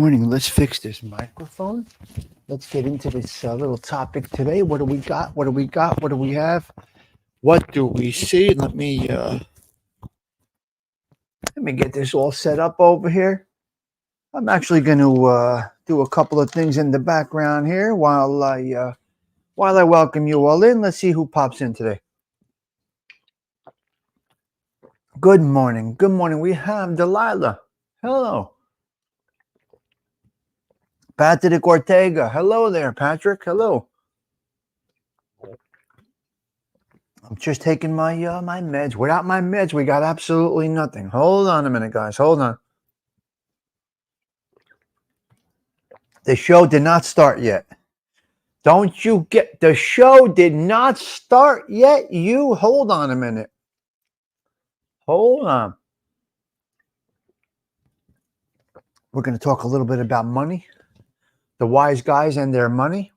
morning. Let's fix this microphone. Let's get into this little topic today. What do we got? What do we got? What do we have? What do we see? Let me get this all set up over here. I'm actually going to do a couple of things in the background here while I welcome you all in. Let's see who pops in today. Good morning. Good morning. We have Delilah. Hello. Patrick Ortega. Hello there, Patrick. Hello. I'm just taking my my meds. Without my meds, we got absolutely nothing. Hold on a minute, guys. Hold on. The show did not start yet. Don't you get the show did not start yet? You hold on a minute. Hold on. We're going to talk a little bit about money. The wise guys and their money.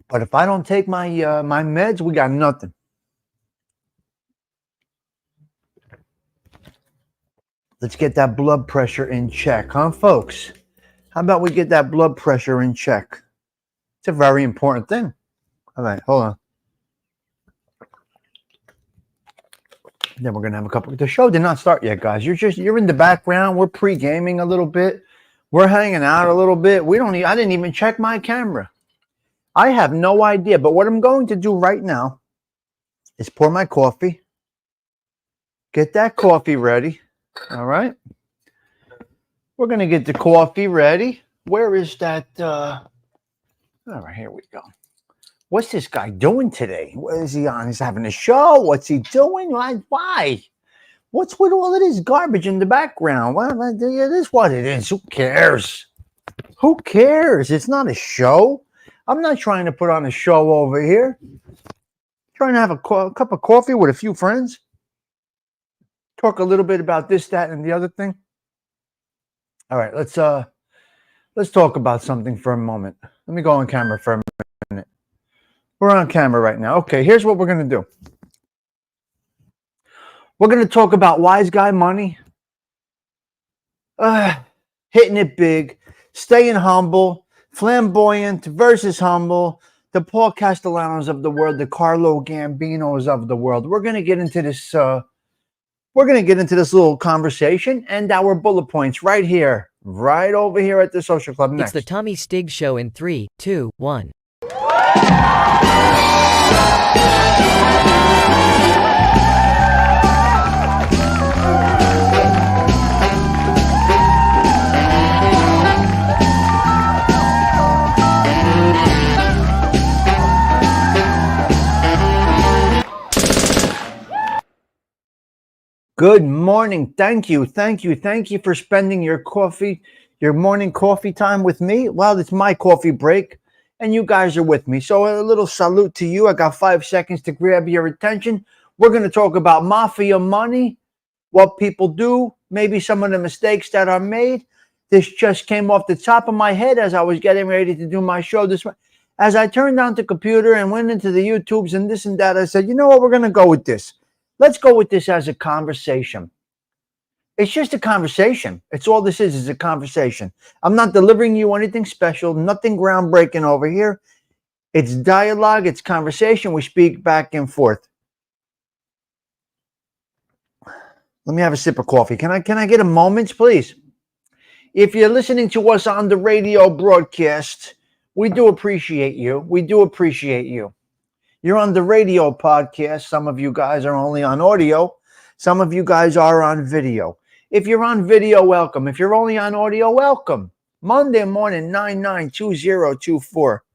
But if I don't take my my meds, we got nothing. Let's get that blood pressure in check, huh, folks? How about we get that blood pressure in check? It's a very important thing. All right, hold on. Then we're gonna have a couple. The show did not start yet, guys. You're in the background. We're pre-gaming a little bit. We're hanging out a little bit. I didn't even check my camera. I have no idea. But what I'm going to do right now is pour my coffee. Get that coffee ready. All right. We're gonna get the coffee ready. Where is that? All right, here we go. What's this guy doing today? What is he on? He's having a show. What's he doing? Why? What's with all of this garbage in the background? Well, it is what it is. Who cares? Who cares? It's not a show. I'm not trying to put on a show over here. I'm trying to have a cup of coffee with a few friends. Talk a little bit about this, that, and the other thing. All right, let's talk about something for a moment. Let me go on camera for a minute. We're on camera right now. Okay, here's what we're going to do. We're going to talk about wise guy money, hitting it big, staying humble, flamboyant versus humble, the Paul Castellanos of the world, the Carlo Gambinos of the world. We're going to get into this. We're going to get into this little conversation and our bullet points right here, right over here at the Social Club next. It's the Tommy Stigs Show in 3, 2, 1. Good morning. Thank you for spending your morning coffee time with me. Well, it's my coffee break, and you guys are with me. So a little salute to you. I got 5 seconds to grab your attention. We're going to talk about Mafia money, what people do, maybe some of the mistakes that are made. This just came off the top of my head as I was getting ready to do my show this morning. As I turned on the computer and went into the YouTubes and this and that, I said, you know what, we're going to go with this. Let's go with this as a conversation. It's just a conversation. It's all this is a conversation. I'm not delivering you anything special, nothing groundbreaking over here. It's dialogue, it's conversation. We speak back and forth. Let me have a sip of coffee. Can I get a moment, please? If you're listening to us on the radio broadcast, we do appreciate you. We do appreciate you. You're on the radio podcast. Some of you guys are only on audio. Some of you guys are on video. If you're on video, welcome. If you're only on audio, welcome. Monday morning, 992024.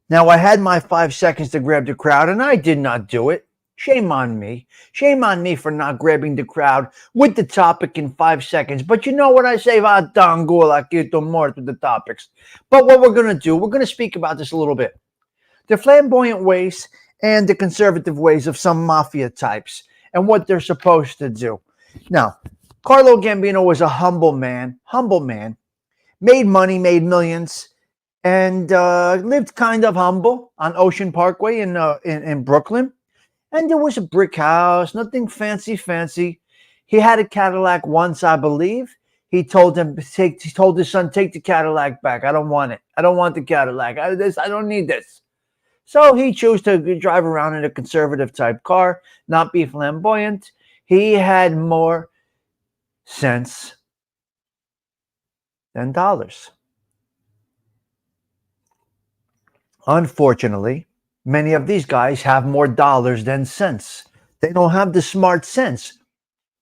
Now, I had my 5 seconds to grab the crowd, and I did not do it. Shame on me. Shame on me for not grabbing the crowd with the topic in 5 seconds. But you know what I say? Vaffanculo, aquí more to the topics. But what we're going to do, we're going to speak about this a little bit. The flamboyant ways and the conservative ways of some mafia types and what they're supposed to do. Now, Carlo Gambino was a humble man, made money, made millions, and lived kind of humble on Ocean Parkway in Brooklyn. And there was a brick house, nothing fancy. He had a Cadillac once, I believe. He told he told his son, take the Cadillac back. I don't want it. I don't want the Cadillac. I don't need this. So he chose to drive around in a conservative type car, not be flamboyant. He had more sense than dollars. Unfortunately, many of these guys have more dollars than sense. They don't have the smart sense.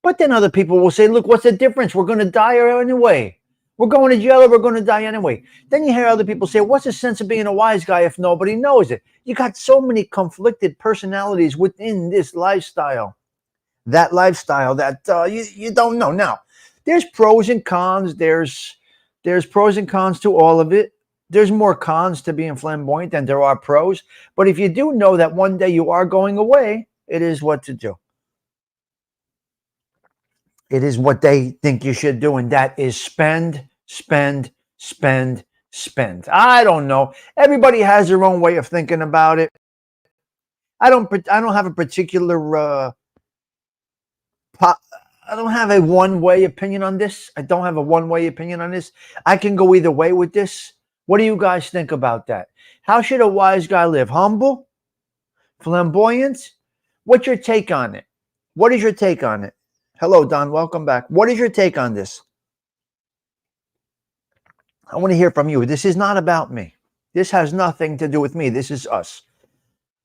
But then other people will say, look, what's the difference? We're going to die anyway. We're going to jail or we're going to die anyway. Then you hear other people say, what's the sense of being a wise guy if nobody knows it? You got so many conflicted personalities within this lifestyle. That lifestyle that you don't know. Now, there's pros and cons. There's pros and cons to all of it. There's more cons to being flamboyant than there are pros. But if you do know that one day you are going away, it is what to do. It is what they think you should do, and that is spend. I don't know. Everybody has their own way of thinking about it. I don't have a particular I don't have a one-way opinion on this. I can go either way with this. What do you guys think about that? How should a wise guy live? Humble? Flamboyant? What's your take on it? What is your take on it? Hello, Don. Welcome back. What is your take on this? I want to hear from you. This is not about me. This has nothing to do with me. This is us.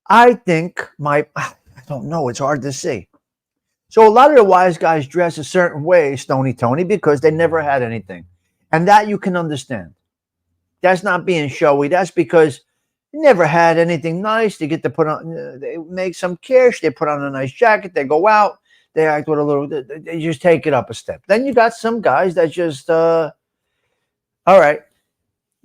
I think I don't know. It's hard to say. So a lot of the wise guys dress a certain way, Stony Tony, because they never had anything. And that you can understand. That's not being showy. That's because they never had anything nice. They get to put on, they make some cash. They put on a nice jacket. They go out. They act with a little, they just take it up a step. Then you got some guys that just, all right,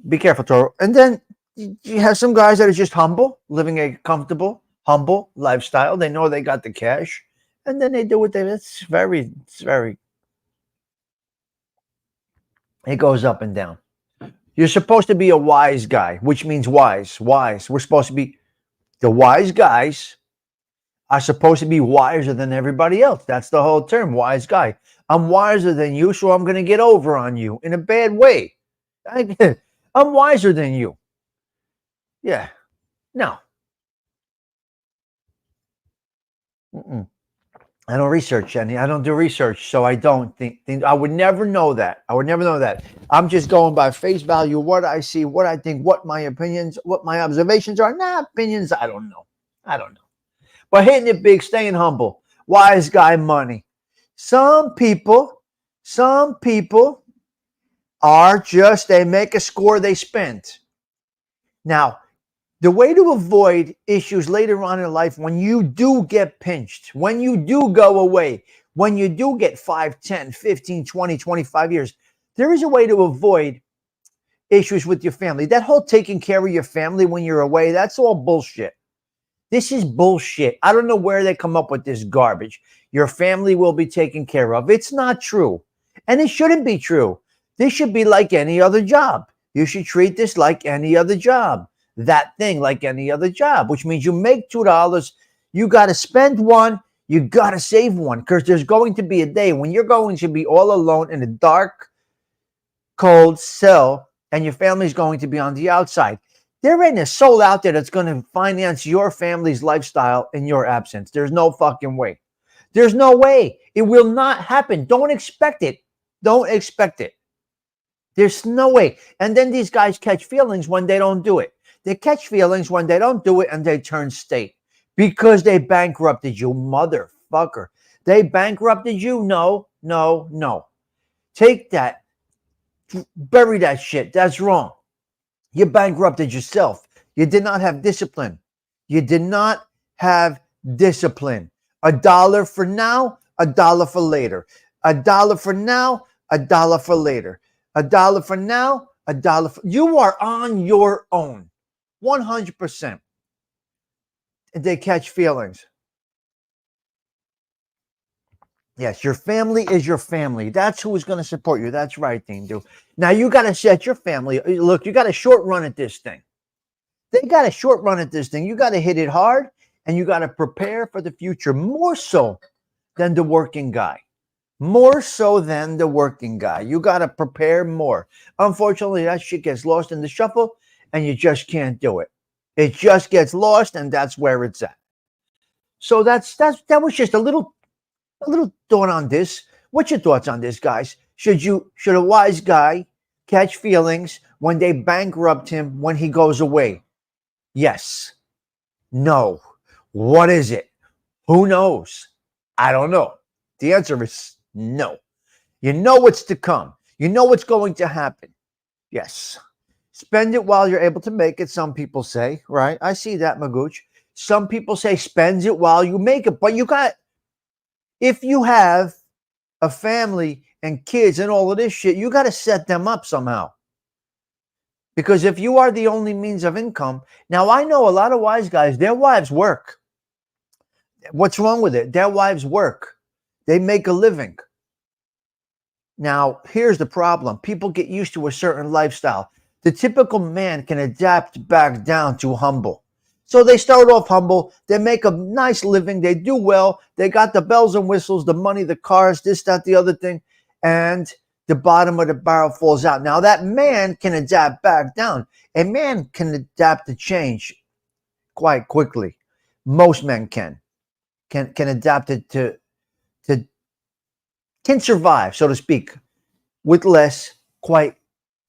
be careful, Toro. And then you have some guys that are just humble, living a comfortable, humble lifestyle. They know they got the cash. And then they do what it's very, it goes up and down. You're supposed to be a wise guy, which means wise. We're supposed to be, the wise guys are supposed to be wiser than everybody else. That's the whole term, wise guy. I'm wiser than you, so I'm going to get over on you in a bad way. I'm wiser than you. Yeah. No. I don't research any. I don't do research, so I don't think I would never know that. I'm just going by face value, what I see, what I think, what my opinions, what my observations are. Opinions, I don't know. But hitting it big, staying humble, wise guy money. Some people are just, they make a score, they spend. Now, the way to avoid issues later on in life, when you do get pinched, when you do go away, when you do get 5, 10, 15, 20, 25 years, there is a way to avoid issues with your family. That whole taking care of your family when you're away, that's all bullshit. This is bullshit. I don't know where they come up with this garbage. Your family will be taken care of. It's not true. And it shouldn't be true. This should be like any other job. You should treat this like any other job. That thing like any other job, which means you make $2. You got to spend one. You got to save one, because there's going to be a day when you're going to be all alone in a dark, cold cell, and your family's going to be on the outside. There ain't a soul out there that's going to finance your family's lifestyle in your absence. There's no fucking way. There's no way. It will not happen. Don't expect it. There's no way. And then these guys catch feelings when they don't do it. They catch feelings when they don't do it, and they turn state because they bankrupted you, motherfucker. They bankrupted you? No. Take that. Bury that shit. That's wrong. You bankrupted yourself. You did not have discipline. $1 for now, $1 for later. $1 for now, $1 for later. $1 for now, $1 for... You are on your own. 100%. They catch feelings. Yes, your family is your family. That's who is going to support you. That's right, Dean. Now you got to set your family. Look, you got a short run at this thing. They got a short run at this thing. You got to hit it hard. And you got to prepare for the future more so than the working guy. More so than the working guy. You got to prepare more. Unfortunately, that shit gets lost in the shuffle and you just can't do it. It just gets lost and that's where it's at. So that was just a little thought on this. What's your thoughts on this, guys? Should a wise guy catch feelings when they bankrupt him when he goes away? Yes. No. What is it? Who knows? I don't know. The answer is no. You know what's to come. You know what's going to happen. Yes. Spend it while you're able to make it, some people say, right? I see that, Magooch. Some people say spend it while you make it. But if you have a family and kids and all of this shit, you got to set them up somehow. Because if you are the only means of income, now I know a lot of wise guys, their wives work. What's wrong with it? Their wives work. They make a living. Now, here's the problem. People get used to a certain lifestyle. The typical man can adapt back down to humble. So they start off humble. They make a nice living. They do well. They got the bells and whistles, the money, the cars, this, that, the other thing. And the bottom of the barrel falls out. Now, that man can adapt back down. A man can adapt to change quite quickly. Most men can adapt it to can survive, so to speak, with less quite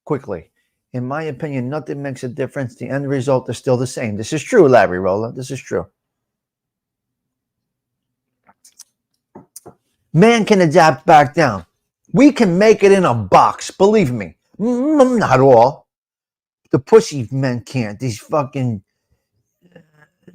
quickly. In my opinion, nothing makes a difference. The end result is still the same. This is true, Larry Rolla. This is true. Man can adapt back down. We can make it in a box, believe me. Not all. The pussy men can't. These fucking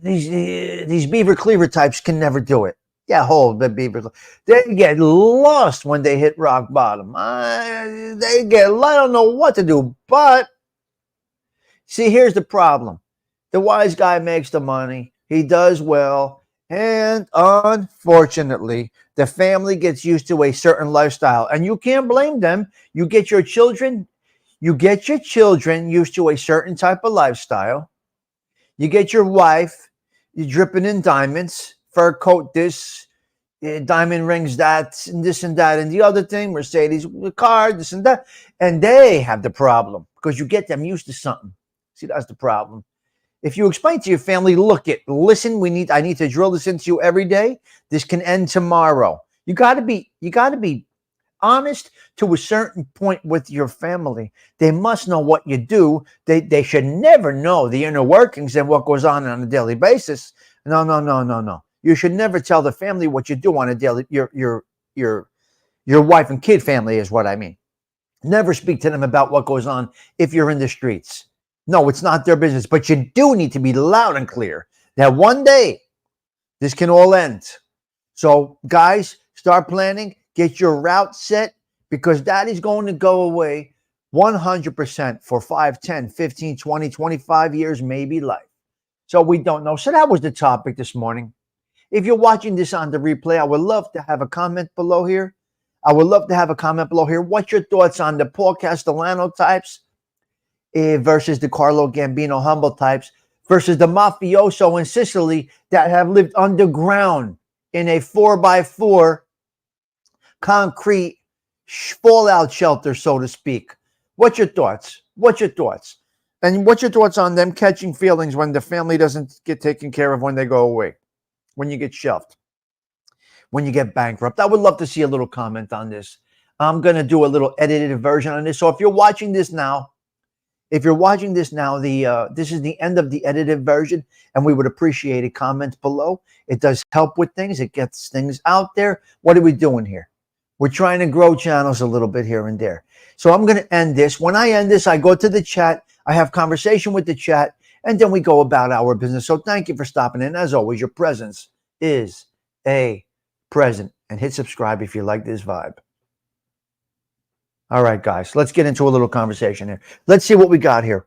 these beaver cleaver types can never do it. Yeah, hold the beaver. They get lost when they hit rock bottom. I don't know what to do. But see, here's the problem. The wise guy makes the money. He does well. And unfortunately, the family gets used to a certain lifestyle. And you can't blame them. You get your children used to a certain type of lifestyle. You get your wife, you're dripping in diamonds, fur coat this, diamond rings that, and this and that, and the other thing, Mercedes car, this and that. And they have the problem because you get them used to something. See, that's the problem. If you explain to your family, listen, I need to drill this into you every day. This can end tomorrow. You got to be honest to a certain point with your family. They must know what you do. They should never know the inner workings and what goes on a daily basis. No. You should never tell the family what you do on a daily. Your wife and kid family is what I mean. Never speak to them about what goes on if you're in the streets. No, it's not their business. But you do need to be loud and clear that one day this can all end. So, guys, start planning. Get your route set because that is going to go away 100% for 5, 10, 15, 20, 25 years, maybe life. So we don't know. So that was the topic this morning. If you're watching this on the replay, I would love to have a comment below here. What's your thoughts on the Paul Castellano types versus the Carlo Gambino humble types versus the mafioso in Sicily that have lived underground in a 4x4 concrete fallout shelter, so to speak? What's your thoughts? And what's your thoughts on them catching feelings when the family doesn't get taken care of when they go away, when you get shelved, when you get bankrupt? I would love to see a little comment on this. I'm going to do a little edited version on this. So if you're watching this now, this is the end of the edited version, and we would appreciate a comment below. It does help with things. It gets things out there. What are we doing here? We're trying to grow channels a little bit here and there. So I'm going to end this. When I end this, I go to the chat. I have conversation with the chat, and then we go about our business. So thank you for stopping in. As always, your presence is a present. And hit subscribe if you like this vibe. All right, guys, let's get into a little conversation here. Let's see what we got here.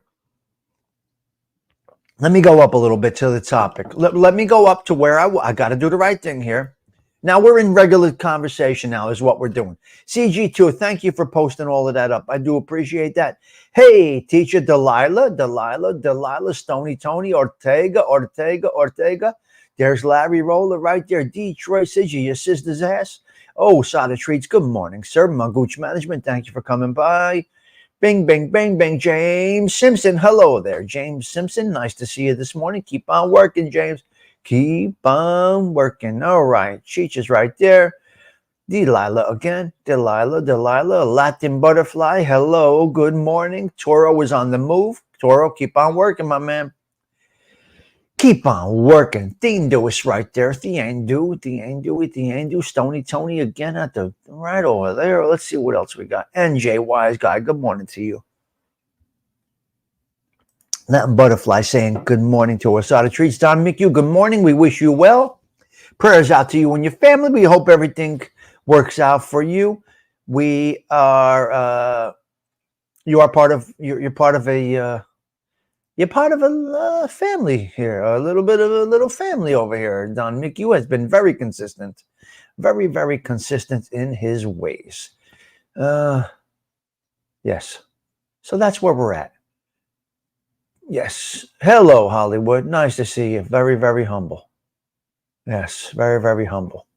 Let me go up a little bit to the topic. Let me go up to where I got to do the right thing here. Now we're in regular conversation now is what we're doing. CG2, thank you for posting all of that up. I do appreciate that. Hey, teacher Delilah, Stony Tony, Ortega. There's Larry Roller right there. Detroit says your sister's ass. Oh, Sada Treats, good morning, sir. Magooch Management, thank you for coming by. Bing, bing, bang, bang. James Simpson, hello there. James Simpson, nice to see you this morning. Keep on working, James. Keep on working. All right. Cheech is right there. Delilah again. Delilah. Latin Butterfly, hello. Good morning. Toro is on the move. Toro, keep on working, my man. Keep on working. Thiendo is right there. Thiendo. Stony Tony again at the right over there. Let's see what else we got. NJ Wise Guy, good morning to you. Latin Butterfly saying good morning to us. Out of treats. Don McHugh, good morning. We wish you well. Prayers out to you and your family. We hope everything works out for you. We are you're part of a family here, a little bit of a little family over here. Don McHugh has been very consistent, very, very consistent in his ways. Yes. So that's where we're at. Yes. Hello, Hollywood. Nice to see you. Very, very humble. Yes. Very, very humble.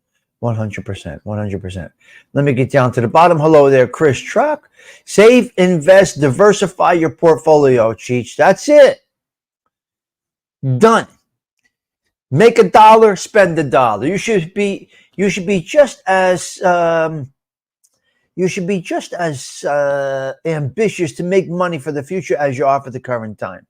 100%. Let me get down to the bottom. Hello there, Chris Truck. Save, invest, diversify your portfolio, Cheech. That's it. Done. Make $1, spend $1. You should be just as ambitious to make money for the future as you are for the current time.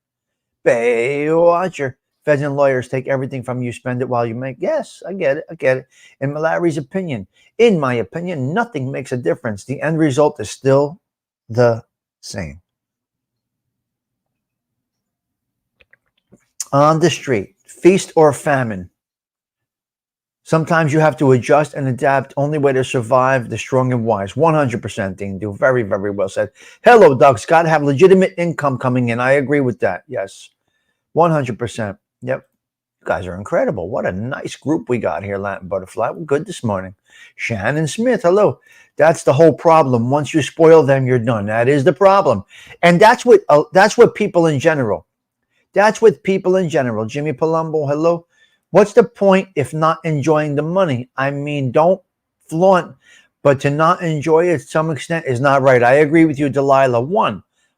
Baywatcher. Feds and lawyers take everything from you, spend it while you make. Yes, I get it. In Larry's opinion, in my opinion, nothing makes a difference. The end result is still the same. On the street, feast or famine. Sometimes you have to adjust and adapt. Only way to survive, the strong and wise. 100%, Dean. Do very, very well said. Hello, Doug Scott. Have legitimate income coming in. I agree with that. Yes, 100%. Yep. You guys are incredible. What a nice group we got here, Latin Butterfly. We're good this morning. Shannon Smith, hello. That's the whole problem. Once you spoil them, you're done. That is the problem. And that's what people in general. Jimmy Palumbo, hello. What's the point if not enjoying the money? I mean, don't flaunt, but to not enjoy it to some extent is not right. I agree with you, Delilah.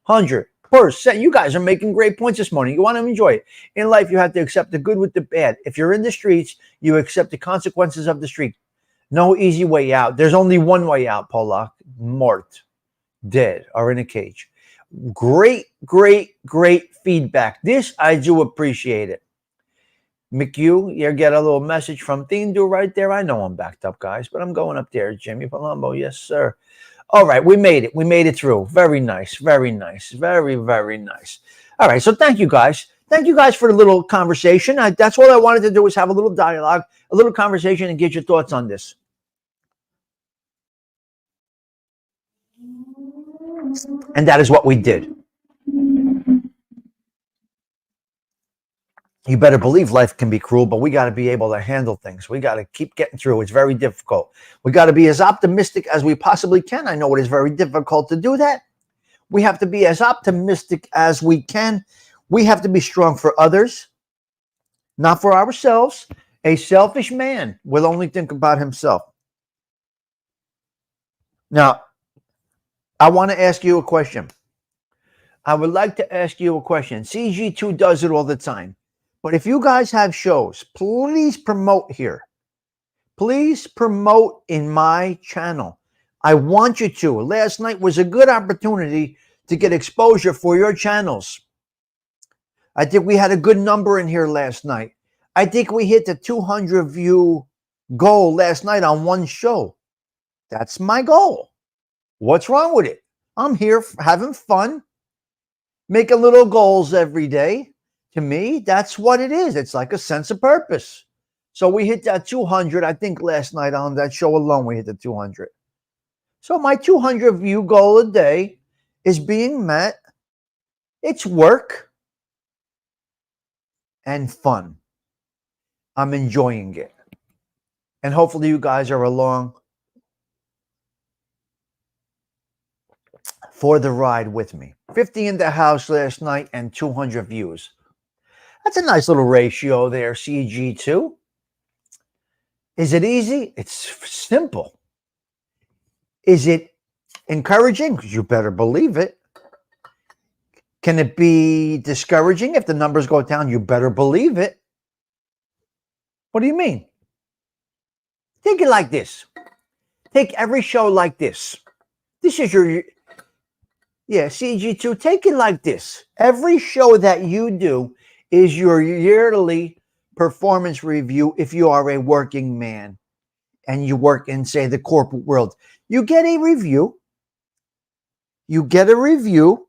100%. You guys are making great points this morning. You want to enjoy it. In life, you have to accept the good with the bad. If you're in the streets, you accept the consequences of the street. No easy way out. There's only one way out, Polak. Mort, dead, or in a cage. Great feedback. This, I do appreciate it. McHugh, you get a little message from Thiendo right there. I know I'm backed up, guys, but I'm going up there. Jimmy Palumbo, yes, sir. All right, we made it. We made it through. Very nice. Very, very nice. All right, so thank you, guys. Thank you guys for the little conversation. That's all I wanted to do was have a little dialogue, a little conversation, and get your thoughts on this. And that is what we did. You better believe life can be cruel, but we got to be able to handle things. We got to keep getting through. It's very difficult. We got to be as optimistic as we possibly can. I know it is very difficult to do that. We have to be as optimistic as we can. We have to be strong for others, not for ourselves. A selfish man will only think about himself. Now, I want to ask you a question. I would like to ask you a question. CG2 does it all the time. But if you guys have shows, please promote here. Please promote in my channel. I want you to. Last night was a good opportunity to get exposure for your channels. I think we had a good number in here last night. I think we hit the 200 view goal last night on one show. That's my goal. What's wrong with it? I'm here having fun, making little goals every day. To me, that's what it is. It's like a sense of purpose. So we hit that 200, I think last night on that show alone, we hit the 200. So my 200 view goal a day is being met. It's work and fun. I'm enjoying it. And hopefully you guys are along for the ride with me. 50 in the house last night and 200 views. That's a nice little ratio there, CG2. Is it easy? It's simple. Is it encouraging? You better believe it. Can it be discouraging if the numbers go down? You better believe it. What do you mean? Take it like this. Take every show like this. This is your, CG2, take it like this. Every show that you do is your yearly performance review if you are a working man and you work in, say, the corporate world. You get a review. You get a review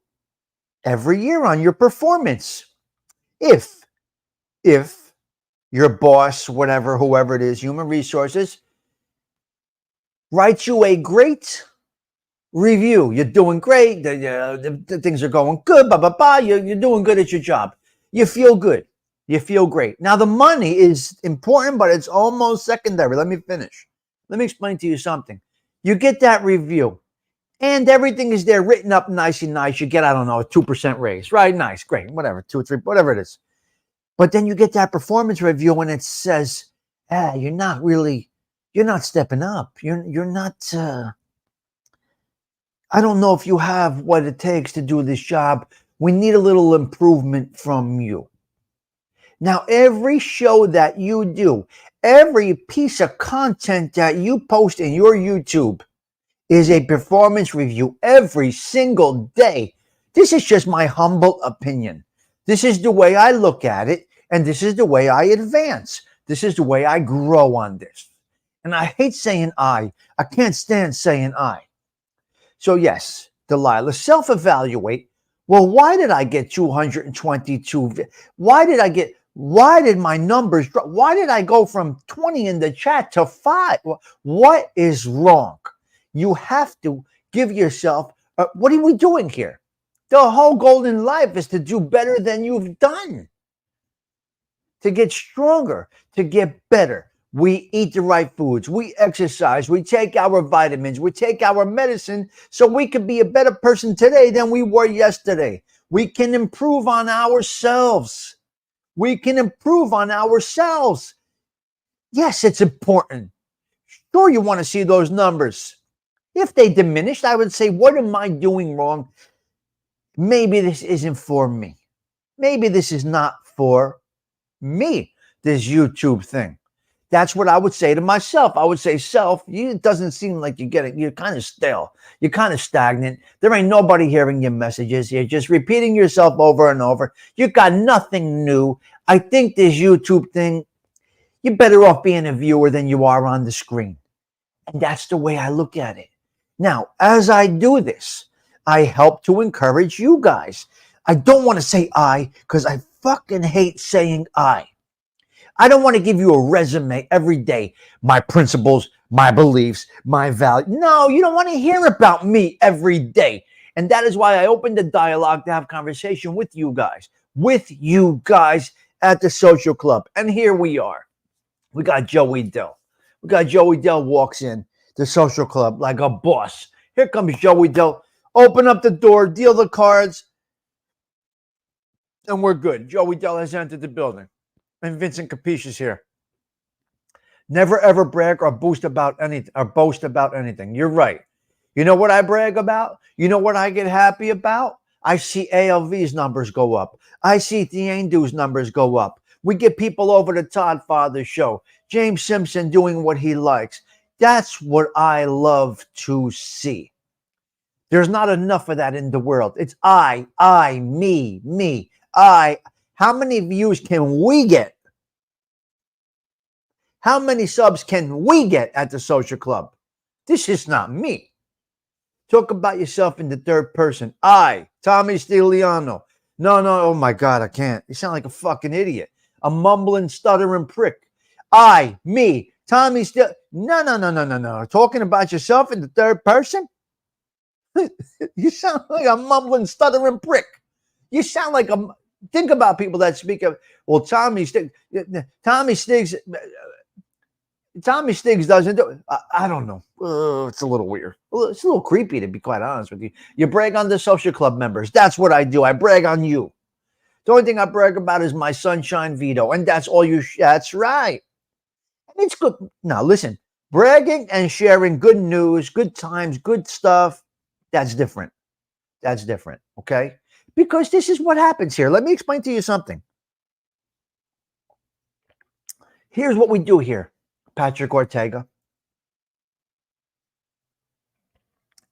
every year on your performance. If your boss, whatever, whoever it is, human resources, writes you a great review. You're doing great. The things are going good. Blah, blah, blah. You're doing good at your job. You feel good. You feel great. Now, the money is important, but it's almost secondary. Let me finish. Let me explain to you something. You get that review, and everything is there written up nice and nice. You get, I don't know, a 2% raise, right? Nice, great, whatever, 2 or 3, whatever it is. But then you get that performance review, and it says, you're not stepping up. You're not, I don't know if you have what it takes to do this job. We need a little improvement from you. Now, every show that you do, every piece of content that you post in your YouTube is a performance review every single day. This is just my humble opinion. This is the way I look at it, and this is the way I advance. This is the way I grow on this. And I hate saying I. I can't stand saying I. So yes, Delilah, self-evaluate. Well, why did I get 222? Why did my numbers drop? Why did I go from 20 in the chat to 5? What is wrong? You have to give yourself, what are we doing here? The whole goal in life is to do better than you've done, to get stronger, to get better. We eat the right foods, we exercise, we take our vitamins, we take our medicine so we can be a better person today than we were yesterday. We can improve on ourselves. We can improve on ourselves. Yes, it's important. Sure, you want to see those numbers. If they diminished, I would say, what am I doing wrong? Maybe this isn't for me. Maybe this is not for me, this YouTube thing. That's what I would say to myself. I would say, self, it doesn't seem like you're kind of stale. You're kind of stagnant. There ain't nobody hearing your messages. You're just repeating yourself over and over. You got nothing new. I think this YouTube thing, you're better off being a viewer than you are on the screen. And that's the way I look at it. Now, as I do this, I help to encourage you guys. I don't want to say I, because I fucking hate saying I. I don't want to give you a resume every day. My principles, my beliefs, my values. No, you don't want to hear about me every day. And that is why I opened the dialogue to have conversation with you guys at the social club. And here we are. We got Joey Dell. Joey Dell walks in the social club like a boss. Here comes Joey Dell. Open up the door, deal the cards, and we're good. Joey Dell has entered the building. And Vincent Capiche is here. Never ever brag or boast about anything. You're right. You know what I brag about? You know what I get happy about? I see ALV's numbers go up. I see Thiendu's numbers go up. We get people over to Todd Father's show. James Simpson doing what he likes. That's what I love to see. There's not enough of that in the world. It's I, me, I. How many views can we get? How many subs can we get at the social club? This is not me. Talk about yourself in the third person. I, Tommy Stiliano. No, oh my God, I can't. You sound like a fucking idiot. A mumbling, stuttering prick. I, me, Tommy Stil. No. Talking about yourself in the third person? You sound like a mumbling, stuttering prick. You sound like a... Think about people that speak of, well, Tommy Stigs doesn't do it. I don't know. It's a little weird. It's a little creepy, to be quite honest with you. You brag on the social club members. That's what I do. I brag on you. The only thing I brag about is my sunshine veto, and that's all you. That's right. It's good. Now, listen, bragging and sharing good news, good times, good stuff, that's different. That's different, okay? Because this is what happens here. Let me explain to you something. Here's what we do here, Patrick Ortega.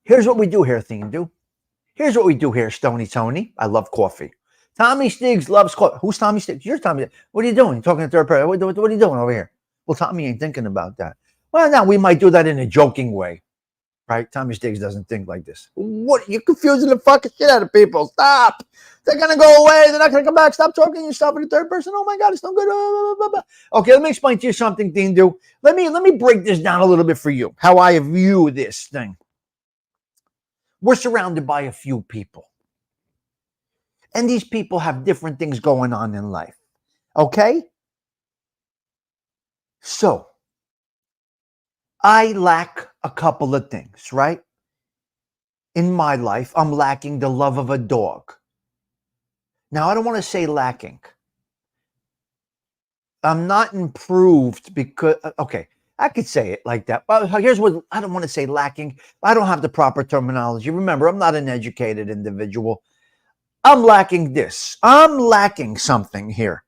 Here's what we do here, Theme. Here's what we do here, Stony Tony. I love coffee. Tommy Stigs loves coffee. Who's Tommy Stigs? You're Tommy. What are you doing? You're talking to third person. What are you doing over here? Well, Tommy ain't thinking about that. Well, now we might do that in a joking way, right? Tommy Stigs doesn't think like this. What? You're confusing the fucking shit out of people. Stop. They're going to go away. They're not going to come back. Stop talking to yourself in the third person. Oh, my God, it's no good. Okay, let me explain to you something, Dindu. Let me break this down a little bit for you, how I view this thing. We're surrounded by a few people. And these people have different things going on in life. Okay? So, I lack a couple of things, right? In my life, I'm lacking the love of a dog. Now, I don't want to say lacking. I'm not improved because, okay, I could say it like that. But here's what I don't want to say lacking. I don't have the proper terminology. Remember, I'm not an educated individual. I'm lacking this. I'm lacking something here.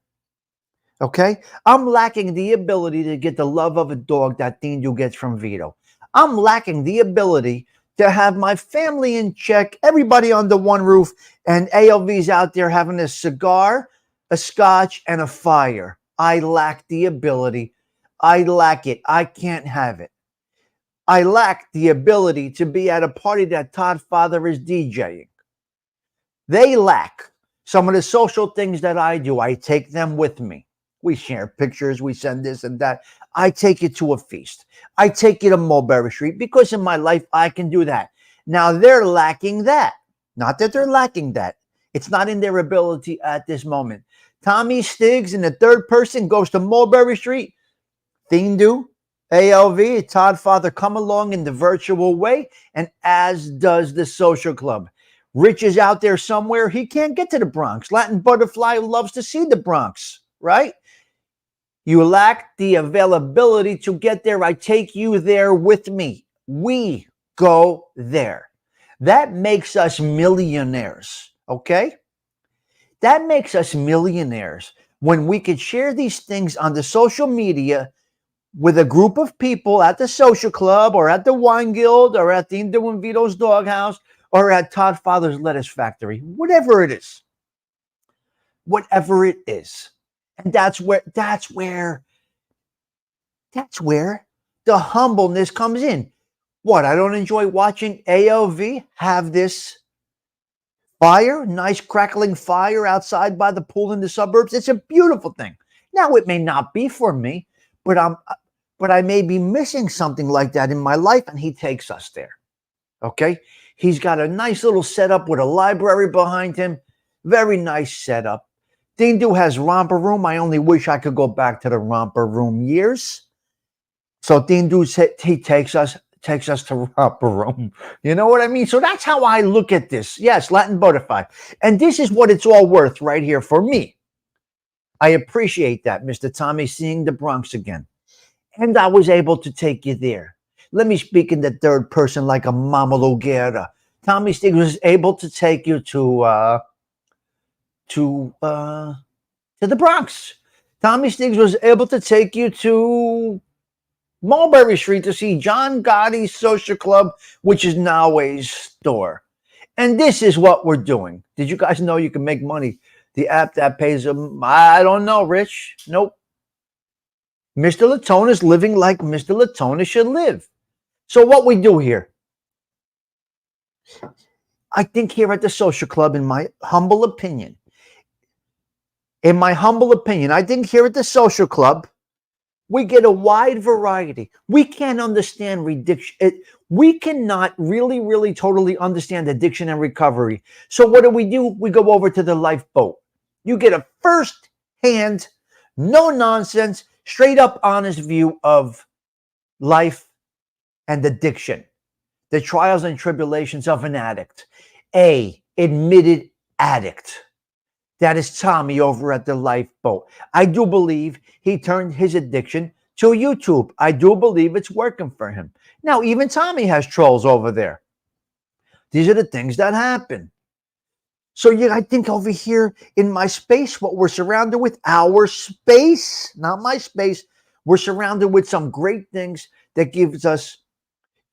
Okay? I'm lacking the ability to get the love of a dog that Dindu gets from Vito. I'm lacking the ability to have my family in check, everybody under one roof, and ALV's out there having a cigar, a scotch, and a fire. I lack the ability. I lack it. I can't have it. I lack the ability to be at a party that Todd Father is DJing. They lack some of the social things that I do. I take them with me. We share pictures. We send this and that. I take it to a feast. I take it to Mulberry Street because in my life, I can do that. Now, they're lacking that. Not that they're lacking that. It's not in their ability at this moment. Tommy Stigs in the third person goes to Mulberry Street. Dindu, ALV, Todd Father come along in the virtual way, and as does the social club. Rich is out there somewhere. He can't get to the Bronx. Latin Butterfly loves to see the Bronx, right? You lack the availability to get there. I take you there with me. We go there. That makes us millionaires, okay? That makes us millionaires when we could share these things on the social media with a group of people at the social club or at the wine guild or at the Dindu and Vito's doghouse or at Todd Father's lettuce factory, whatever it is. Whatever it is. And that's where the humbleness comes in. What, I don't enjoy watching ALV have this fire, nice crackling fire outside by the pool in the suburbs. It's a beautiful thing. Now, it may not be for me, but I may be missing something like that in my life, and he takes us there. Okay? He's got a nice little setup with a library behind him. Very nice setup. Dindu has romper room. I only wish I could go back to the romper room years. So Dindu, he takes us to romper room. You know what I mean? So that's how I look at this. Yes, Latin Butterfly. And this is what it's all worth right here for me. I appreciate that, Mr. Tommy, seeing the Bronx again. And I was able to take you there. Let me speak in the third person like a Mama Luguera. Tommy Stigs was able to take you to the Bronx. Tommy Stigs was able to take you to Mulberry Street to see John Gotti's Social Club, which is now a store. And this is what we're doing. Did you guys know you can make money? The app that pays them, I don't know, Rich. Nope. Mr. Latona is living like Mr. Latona should live. So what we do here, I think here at the Social Club, in my humble opinion, I think here at the Social Club, we get a wide variety. We can't understand addiction. We cannot really, totally understand addiction and recovery. So what do? We go over to the lifeboat. You get a first-hand, no nonsense, straight up honest view of life and addiction, the trials and tribulations of an addict, a admitted addict. That is Tommy over at the lifeboat. I do believe he turned his addiction to YouTube. I do believe it's working for him. Now, even Tommy has trolls over there. These are the things that happen. So yeah, I think over here in my space, what we're surrounded with, our space, not my space, we're surrounded with some great things that gives us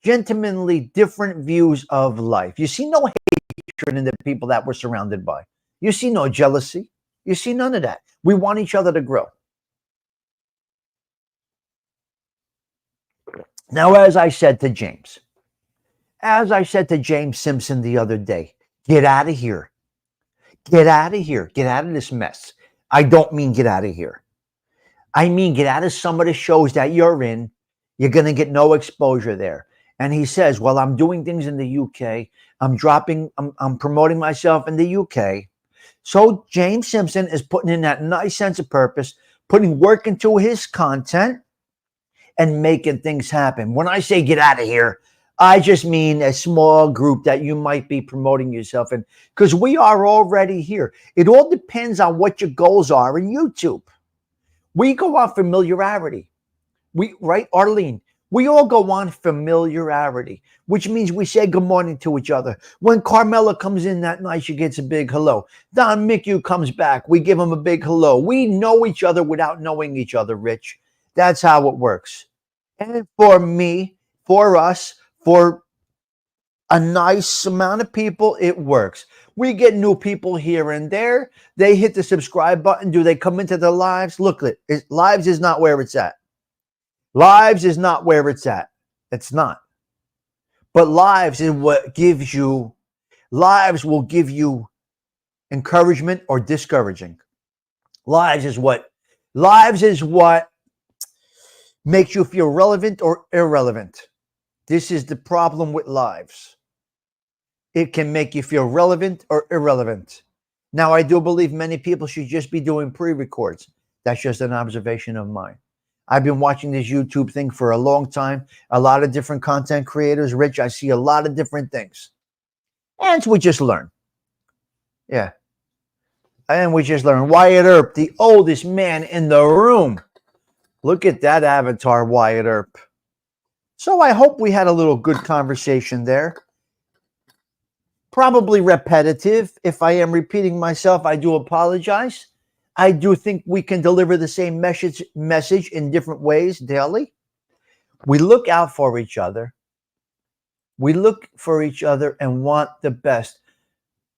gentlemanly different views of life. You see no hatred in the people that we're surrounded by. You see no jealousy. You see none of that. We want each other to grow. Now, as I said to James Simpson the other day, get out of here. Get out of here. Get out of this mess. I don't mean get out of here. I mean get out of some of the shows that you're in. You're going to get no exposure there. And he says, well, I'm doing things in the UK. I'm promoting myself in the UK. So James Simpson is putting in that nice sense of purpose, putting work into his content and making things happen. When I say get out of here, I just mean a small group that you might be promoting yourself in, because we are already here. It all depends on what your goals are in YouTube. We go on familiarity. Right, Arlene? We all go on familiarity, which means we say good morning to each other. When Carmela comes in that night, she gets a big hello. Don Mickey comes back. We give him a big hello. We know each other without knowing each other, Rich. That's how it works. And for me, for us, for a nice amount of people, it works. We get new people here and there. They hit the subscribe button. Do they come into the lives? Look, lives is not where it's at. Lives is not where it's at. It's not. But lives is what gives you, lives will give you encouragement or discouraging. Lives is what makes you feel relevant or irrelevant. This is the problem with lives. It can make you feel relevant or irrelevant. Now, I do believe many people should just be doing pre-records. That's just an observation of mine. I've been watching this YouTube thing for a long time. A lot of different content creators. Rich, I see a lot of different things. And we just learn. Yeah. And we just learn. Wyatt Earp, the oldest man in the room. Look at that avatar, Wyatt Earp. So I hope we had a little good conversation there. Probably repetitive. If I am repeating myself, I do apologize. I do think we can deliver the same message in different ways daily. We look out for each other. We look for each other and want the best.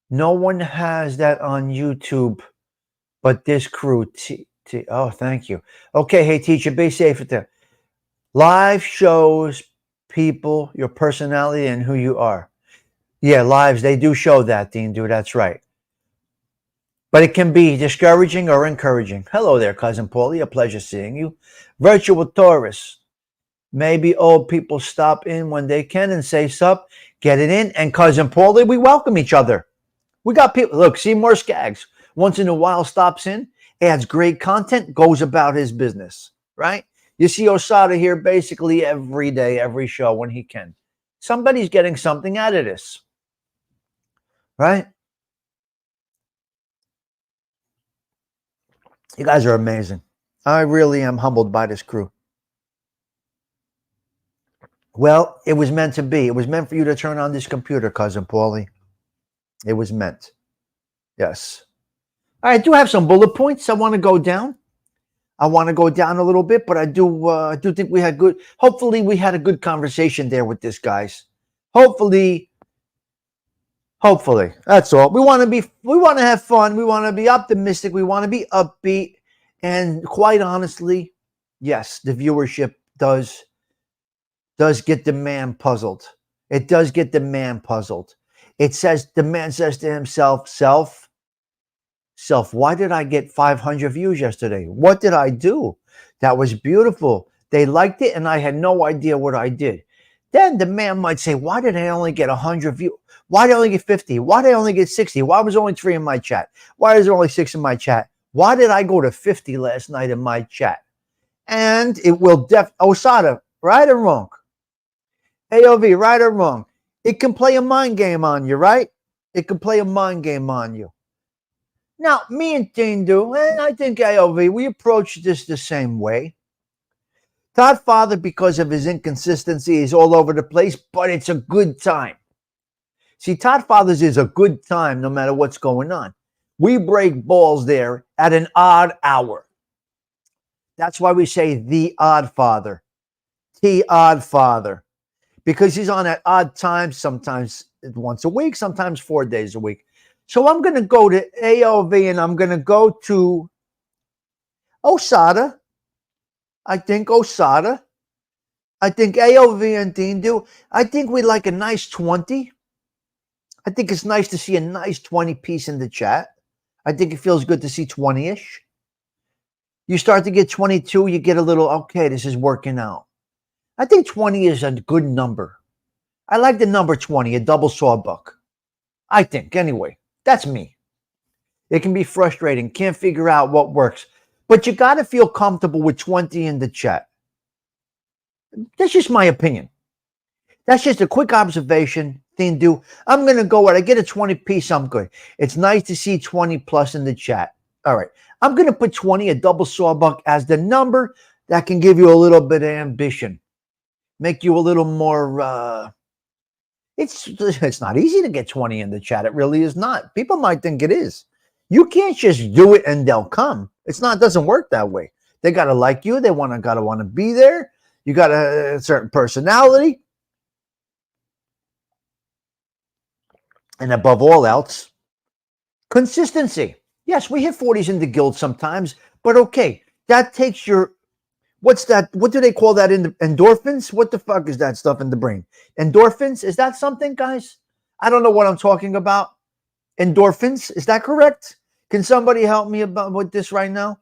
No one has that on YouTube but this crew. Oh, thank you. Okay, hey, teacher, be safe with that. Live shows people your personality and who you are. Yeah, lives, they do show that, Dean, dude. That's right. But it can be discouraging or encouraging. Hello there, Cousin Paulie. A pleasure seeing you. Virtual Taurus. Maybe old people stop in when they can and say sup, get it in. And Cousin Paulie, we welcome each other. We got people. Look, Seymour Skaggs once in a while stops in, adds great content, goes about his business, right? You see Osada here basically every day, every show when he can. Somebody's getting something out of this, right? You guys are amazing. I really am humbled by this crew. Well, it was meant to be. It was meant for you to turn on this computer, Cousin Paulie. It was meant. Yes. I do have some bullet points I want to go down. I want to go down a little bit, but I do think we had good. Hopefully, we had a good conversation there with this, guys. Hopefully, that's all. We want to have fun. We want to be optimistic. We want to be upbeat. And quite honestly, yes, the viewership does get the man puzzled. It does get the man puzzled. The man says to himself, self, why did I get 500 views yesterday? What did I do? That was beautiful. They liked it, and I had no idea what I did. Then the man might say, why did I only get 100 views? Why did I only get 50? Why did I only get 60? Why was there only 3 in my chat? Why is there only 6 in my chat? Why did I go to 50 last night in my chat? And it will Osada, right or wrong? AOV, right or wrong? It can play a mind game on you, right? It can play a mind game on you. Now, me and Dean do, and I think AOV, we approach this the same way. Todd Father, because of his inconsistency, is all over the place, but it's a good time. See, Todd Father's is a good time no matter what's going on. We break balls there at an odd hour. That's why we say the odd father, the odd father, because he's on at odd times, sometimes once a week, sometimes 4 days a week. So I'm going to go to AOV and I'm going to go to Osada. I think Osada. I think AOV and Dean do. I think we like a nice 20. I think it's nice to see a nice 20 piece in the chat. I think it feels good to see 20-ish. You start to get 22, you get a little, okay, this is working out. I think 20 is a good number. I like the number 20, a double sawbuck. I think, anyway. That's me. It can be frustrating. Can't figure out what works. But you got to feel comfortable with 20 in the chat. That's just my opinion. That's just a quick observation thing do. I'm going to go with, I get a 20 piece, I'm good. It's nice to see 20 plus in the chat. All right. I'm going to put 20, a double sawbuck, as the number that can give you a little bit of ambition. Make you a little more, it's not easy to get 20 in the chat. It really is not. People might think it is. You can't just do it and they'll come. It doesn't work that way. They got to like you. They gotta want to be there. You got a certain personality. And above all else, consistency. Yes, we hit 40s in the guild sometimes, but okay, that takes your, what's that? What do they call that in the endorphins? What the fuck is that stuff in the brain? Endorphins? Is that something, guys? I don't know what I'm talking about. Endorphins? Is that correct? Can somebody help me with this right now?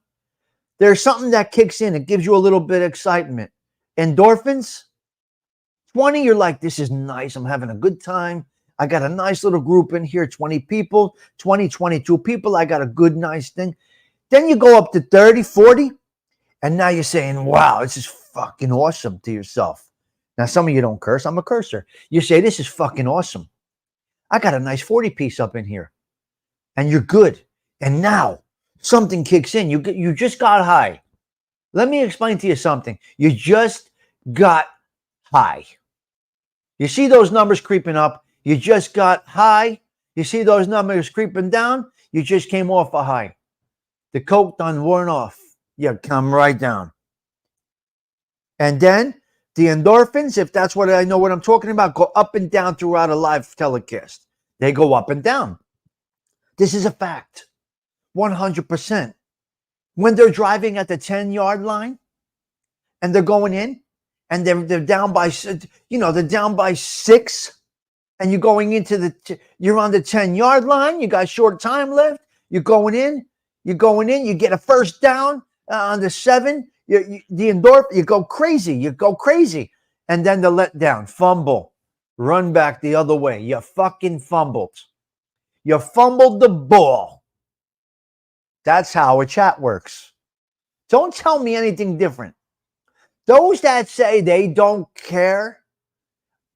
There's something that kicks in. It gives you a little bit of excitement. Endorphins? 20, you're like, this is nice. I'm having a good time. I got a nice little group in here, 20 people, 20, 22 people. I got a good, nice thing. Then you go up to 30, 40, and now you're saying, wow, this is fucking awesome to yourself. Now, some of you don't curse. I'm a cursor. You say, this is fucking awesome. I got a nice 40 piece up in here. And you're good. And now something kicks in. You just got high. Let me explain to you something. You just got high. You see those numbers creeping up. You just got high. You see those numbers creeping down. You just came off a high. The coke done worn off. You come right down. And then the endorphins, if that's what I know what I'm talking about, go up and down throughout a live telecast. They go up and down. This is a fact. 100%. When they're driving at the 10-yard line and they're going in and they're down by, they're down by 6 and you're going into you're on the 10-yard line. You got short time left. You're going in. You get a first down on the 7. The endorphin, you go crazy. And then the letdown, fumble, run back the other way. You fucking fumbled. You fumbled the ball. That's how a chat works. Don't tell me anything different. Those that say they don't care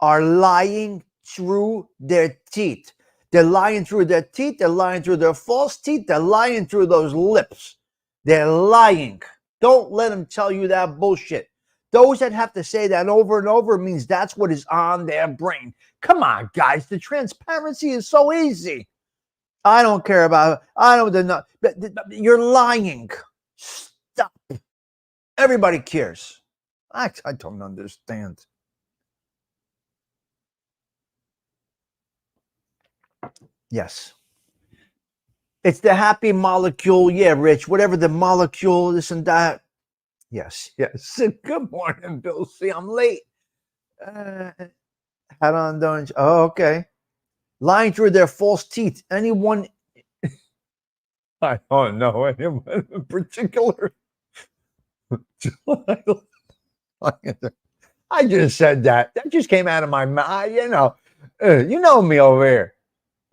are lying through their teeth. They're lying through their teeth. They're lying through their false teeth. They're lying through those lips. They're lying. Don't let them tell you that bullshit. Those that have to say that over and over means that's what is on their brain. Come on, guys. The transparency is so easy. I don't care about it. You're lying. Stop. Everybody cares. I don't understand. Yes. It's the happy molecule. Yeah, Rich. Whatever the molecule, this and that. Yes. Good morning, Bill. See, I'm late. Had on, don't you? Oh, okay. Lying through their false teeth. Anyone? I don't know anyone in particular. I just said that. That just came out of my mouth. You know me over here.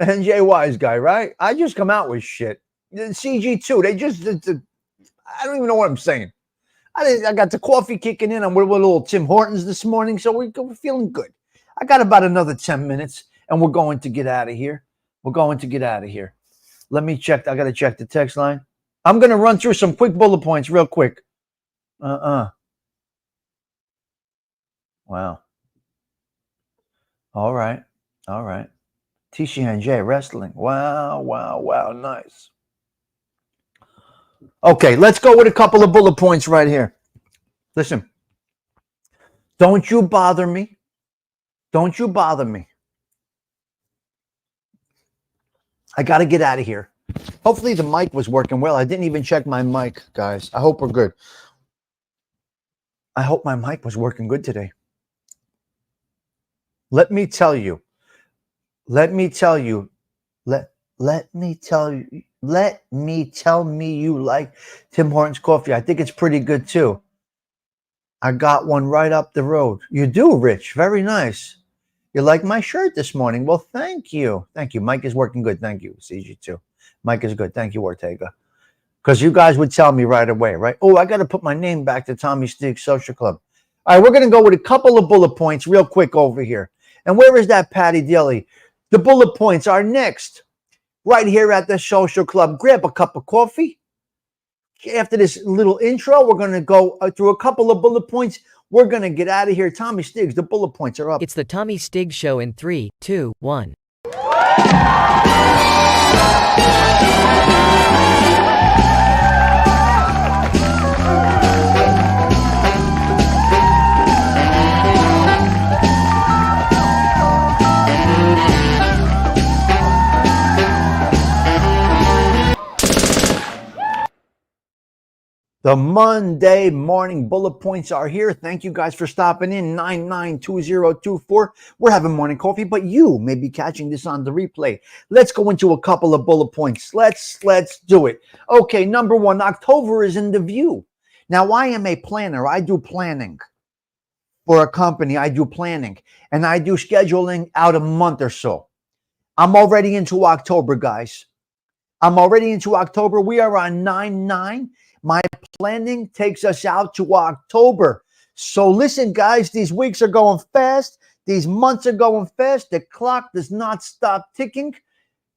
NJ Wise guy, right? I just come out with shit. CG2, I don't even know what I'm saying. I got the coffee kicking in. I'm with a little Tim Hortons this morning, so we're feeling good. I got about another 10 minutes, and we're going to get out of here. Let me check. I got to check the text line. I'm going to run through some quick bullet points real quick. Wow. All right. All right. TCNJ Wrestling. Wow, wow, wow. Nice. Okay, let's go with a couple of bullet points right here. Listen, don't you bother me. Don't you bother me. I got to get out of here. Hopefully the mic was working well. I didn't even check my mic, guys. I hope we're good. I hope my mic was working good today. Let me tell you. Let me tell you. Let me tell you. Let me tell me you like Tim Hortons coffee. I think it's pretty good too. I got one right up the road. You do, Rich. Very nice. You like my shirt this morning. Well, thank you. Thank you. Mike is working good. Thank you. CG too. Mike is good. Thank you, Ortega. Because you guys would tell me right away, right? Oh, I got to put my name back to Tommy Stigs Social Club. All right, we're going to go with a couple of bullet points real quick over here. And where is that Patty Dilly? The bullet points are next, right here at the Social Club. Grab a cup of coffee. After this little intro, we're going to go through a couple of bullet points. We're going to get out of here. Tommy Stigs, the bullet points are up. It's the Tommy Stigs Show in 3, 2, 1. The Monday morning bullet points are here. Thank you guys for stopping in. 992024. We're having morning coffee, but you may be catching this on the replay. Let's go into a couple of bullet points. Let's do it. Okay, number one, October is in the view. Now, I am a planner. I do planning for a company. I do planning, and I do scheduling out a month or so. I'm already into October, guys. I'm already into October. We are on 9/9. My planning takes us out to October. So listen, guys, these weeks are going fast. These months are going fast. The clock does not stop ticking.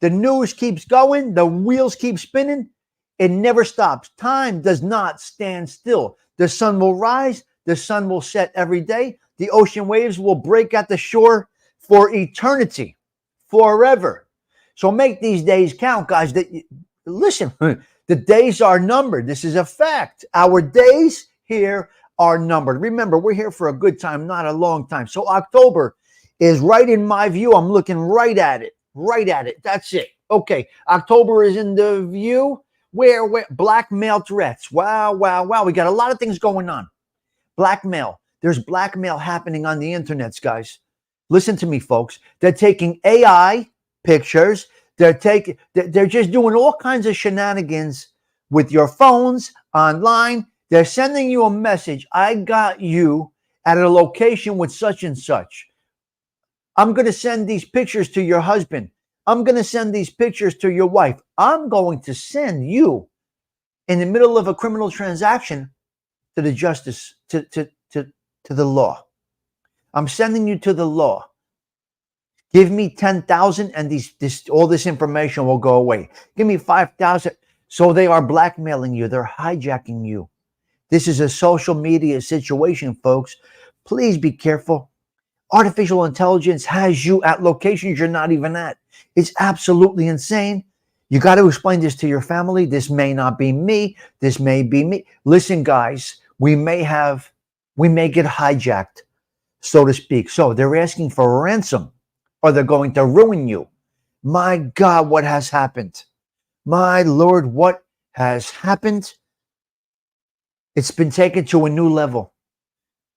The news keeps going. The wheels keep spinning. It never stops. Time does not stand still. The sun will rise. The sun will set every day. The ocean waves will break at the shore for eternity, forever. So make these days count, guys. Listen, the days are numbered. This is a fact. Our days here are numbered. Remember, we're here for a good time, not a long time. So October is right in my view. I'm looking right at it. Right at it. That's it. Okay. October is in the view. Where blackmail threats. Wow, wow, wow. We got a lot of things going on. Blackmail. There's blackmail happening on the internets, guys. Listen to me, folks. They're taking AI pictures. They're just doing all kinds of shenanigans with your phones, online. They're sending you a message. I got you at a location with such and such. I'm going to send these pictures to your husband. I'm going to send these pictures to your wife. I'm going to send you in the middle of a criminal transaction to the justice, to the law. I'm sending you to the law. Give me 10,000 and all this information will go away. Give me 5,000. So they are blackmailing you. They're hijacking you. This is a social media situation, folks. Please be careful. Artificial intelligence has you at locations you're not even at. It's absolutely insane. You got to explain this to your family. This may not be me. This may be me. Listen, guys, we may get hijacked, so to speak. So they're asking for a ransom, or they're going to ruin you. My God, what has happened? My Lord, what has happened? It's been taken to a new level.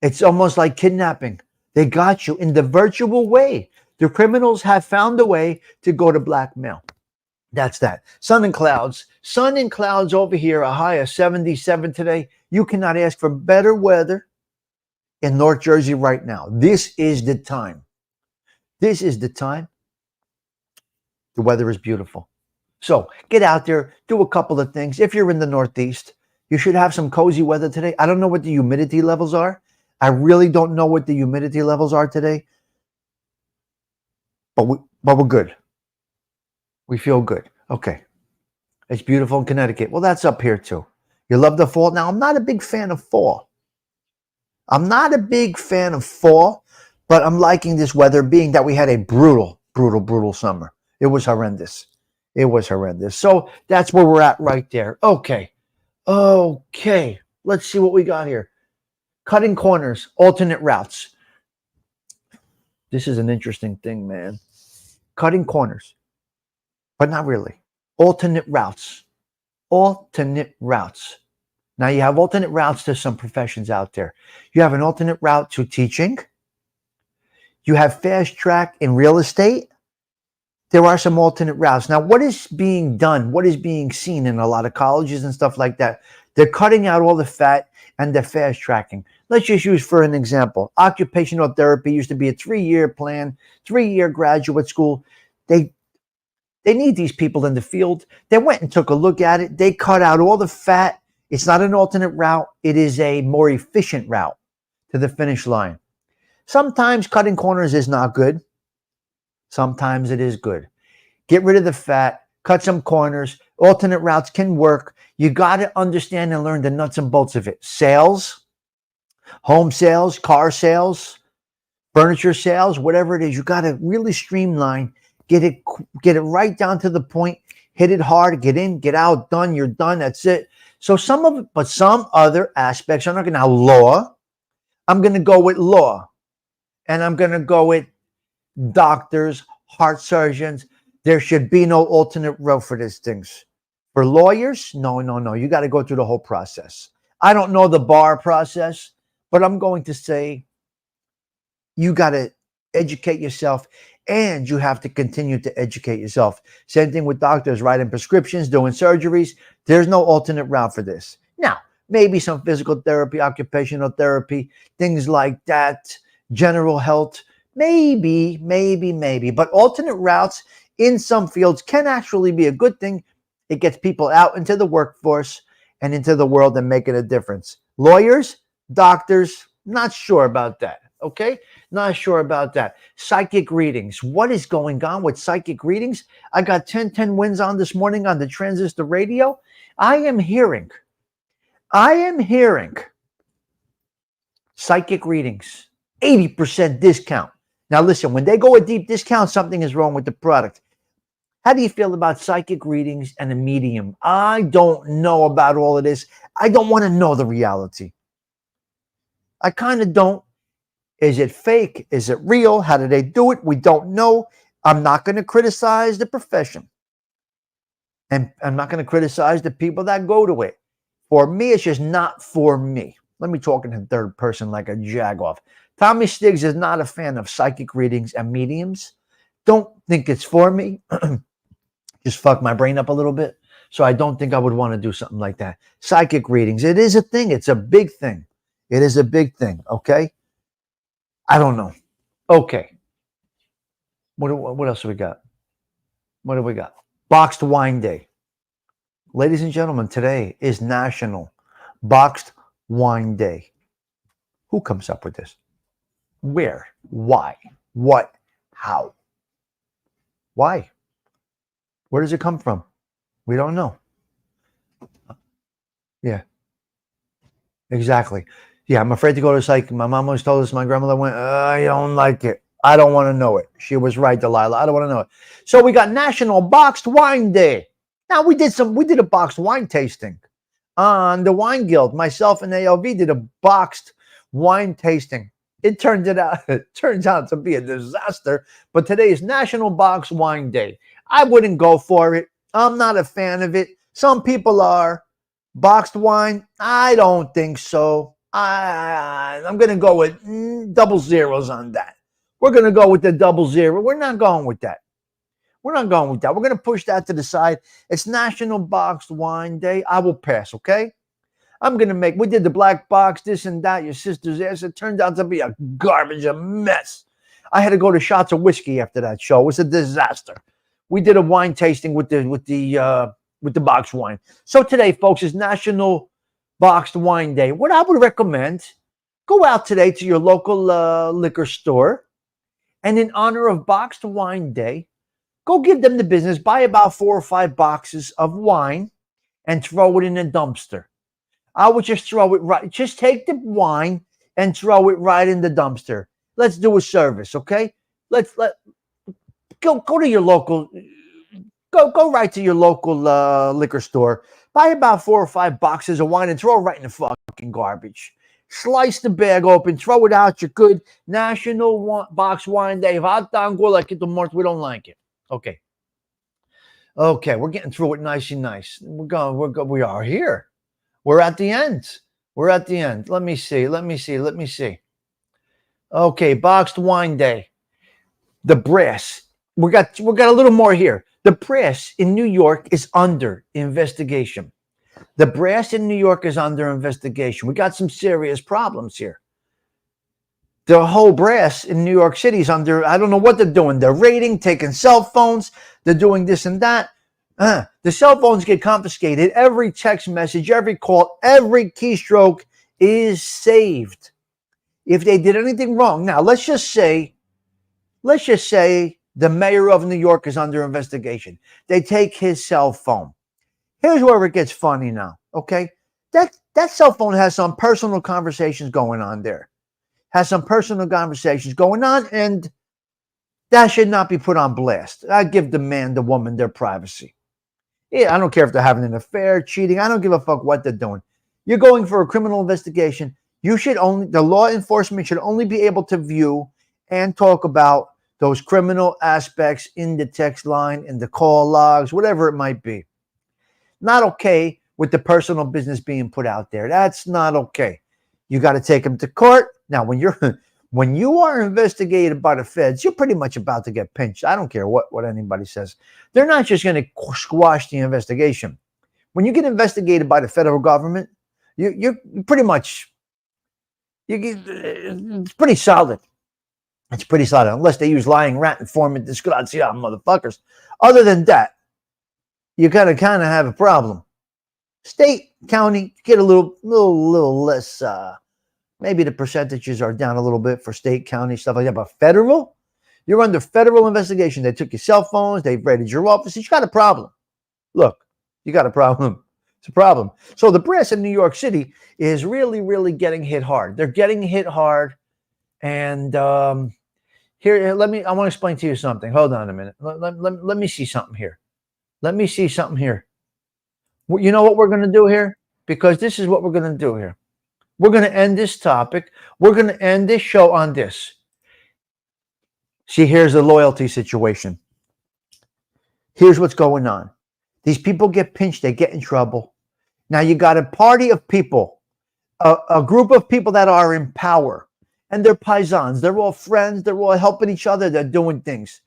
It's almost like kidnapping. They got you in the virtual way. The criminals have found a way to go to blackmail. That's that. Sun and clouds. Sun and clouds over here, a high of 77 today. You cannot ask for better weather in North Jersey right now. This is the time. This is the time. The weather is beautiful. So get out there, do a couple of things. If you're in the Northeast, you should have some cozy weather today. I don't know what the humidity levels are. I really don't know what the humidity levels are today. But we're good. We feel good. Okay. It's beautiful in Connecticut. Well, that's up here too. You love the fall? Now, I'm not a big fan of fall. I'm not a big fan of fall, but I'm liking this weather, being that we had a brutal summer. It was horrendous. It was horrendous. So that's where we're at right there. Okay. Okay. Let's see what we got here. Cutting corners, alternate routes. This is an interesting thing, man. Cutting corners, but not really. Alternate routes. Alternate routes. Now, you have alternate routes to some professions out there. You have an alternate route to teaching. You have fast track in real estate. There are some alternate routes. Now, what is being done? What is being seen in a lot of colleges and stuff like that? They're cutting out all the fat and they're fast tracking. Let's just use for an example. Occupational therapy used to be a 3-year plan, 3-year graduate school. They need these people in the field. They went and took a look at it. They cut out all the fat. It's not an alternate route. It is a more efficient route to the finish line. Sometimes cutting corners is not good. Sometimes it is good. Get rid of the fat, cut some corners. Alternate routes can work. You got to understand and learn the nuts and bolts of it. Sales, home sales, car sales, furniture sales, whatever it is, you got to really streamline. Get it right down to the point. Hit it hard. Get in, get out. Done. You're done. That's it. So some other aspects. I'm not going to law. I'm going to go with law, and I'm going to go with doctors, heart surgeons. There should be no alternate road for these things. For lawyers, no. You got to go through the whole process. I don't know the bar process, but I'm going to say you got to educate yourself, and you have to continue to educate yourself. Same thing with doctors, writing prescriptions, doing surgeries. There's no alternate route for this. Now, maybe some physical therapy, occupational therapy, things like that, general health, maybe. But alternate routes in some fields can actually be a good thing. It gets people out into the workforce and into the world and making a difference. Lawyers, doctors, not sure about that. Okay? Not sure about that. Psychic readings. What is going on with psychic readings? I got 1010 wins on this morning on the transistor radio. I am hearing psychic readings, 80% discount. Now listen, when they go a deep discount, something is wrong with the product. How do you feel about psychic readings and a medium? I don't know about all of this. I don't want to know the reality. I kind of don't. Is it fake? Is it real? How do they do it? We don't know. I'm not going to criticize the profession. And I'm not going to criticize the people that go to it. For me, it's just not for me. Let me talk in the third person like a jagoff. Tommy Stigs is not a fan of psychic readings and mediums. Don't think it's for me. Just fuck my brain up a little bit. So I don't think I would want to do something like that. Psychic readings. It is a thing. It's a big thing. It is a big thing. Okay. I don't know. Okay. What else do we got? What do we got? Boxed Wine Day. Ladies and gentlemen, today is National Boxed Wine Day. Who comes up with this? Where? Why? What? How? Why? Where does it come from? We don't know. Yeah. Exactly. Yeah, I'm afraid to go to psychic. My mom always told us, my grandmother went, I don't like it. I don't want to know it. She was right, Delilah. I don't want to know it. So we got National Boxed Wine Day. Now we did a boxed wine tasting on the Wine Guild. Myself and ALV did a boxed wine tasting. It turns out to be a disaster, but today is National Boxed Wine Day. I wouldn't go for it. I'm not a fan of it. Some people are. Boxed wine, I don't think so. I'm going to go with double zeros on that. We're going to go with the double zero. We're not going with that. We're going to push that to the side. It's National Boxed Wine Day. I will pass, okay? We did the black box, this and that, your sister's ass. It turned out to be a garbage, a mess. I had to go to shots of whiskey after that show. It was a disaster. We did a wine tasting with the boxed wine. So today, folks, is National Boxed Wine Day. What I would recommend, go out today to your local liquor store, and in honor of Boxed Wine Day, go give them the business. Buy about 4 or 5 boxes of wine and throw it in a dumpster. I would just throw it right. Just take the wine and throw it right in the dumpster. Let's do a service, okay? Let go to your local go right to your local liquor store. Buy about 4 or 5 boxes of wine and throw it right in the fucking garbage. Slice the bag open, throw it out. You're good. National Box Wine Day. Hot dog, like it the month we don't like it. Okay. Okay, we're getting through it nice and nice. We are here. We're at the end. We're at the end. Let me see. Okay, Boxed Wine Day. The brass. We got a little more here. The brass in New York is under investigation. The brass in New York is under investigation. We got some serious problems here. The whole brass in New York City is under, I don't know what they're doing. They're raiding, taking cell phones. They're doing this and that. The cell phones get confiscated. Every text message, every call, every keystroke is saved. If they did anything wrong, now let's just say the mayor of New York is under investigation. They take his cell phone. Here's where it gets funny now, okay? That cell phone has some personal conversations going on there. And that should not be put on blast. I give the man, the woman their privacy. Yeah, I don't care if they're having an affair, cheating. I don't give a fuck what they're doing. You're going for a criminal investigation. The law enforcement should only be able to view and talk about those criminal aspects in the text line, in the call logs, whatever it might be. Not okay with the personal business being put out there. That's not okay. You got to take them to court. Now, when you are investigated by the feds, you're pretty much about to get pinched. I don't care what anybody says. They're not just going to squash the investigation. When you get investigated by the federal government, you're pretty much, it's pretty solid. It's pretty solid, unless they use lying rat informant, disgraziato motherfuckers. Other than that, you gotta kind of have a problem. State, county, get a little less. Maybe the percentages are down a little bit for state, county, stuff like that. But federal, you're under federal investigation. They took your cell phones. They've raided your office. You got a problem. Look, you got a problem. It's a problem. So the brass in New York City is really, really getting hit hard. They're getting hit hard, and here, I want to explain to you something. Hold on a minute. Let me see something here. You know what we're going to do here? Because this is what we're going to do here. We're going to end this topic. We're going to end this show on this. See, here's the loyalty situation. Here's what's going on. These people get pinched. They get in trouble. Now you got a party of people, a group of people that are in power. And they're paisans. They're all friends. They're all helping each other. They're doing things.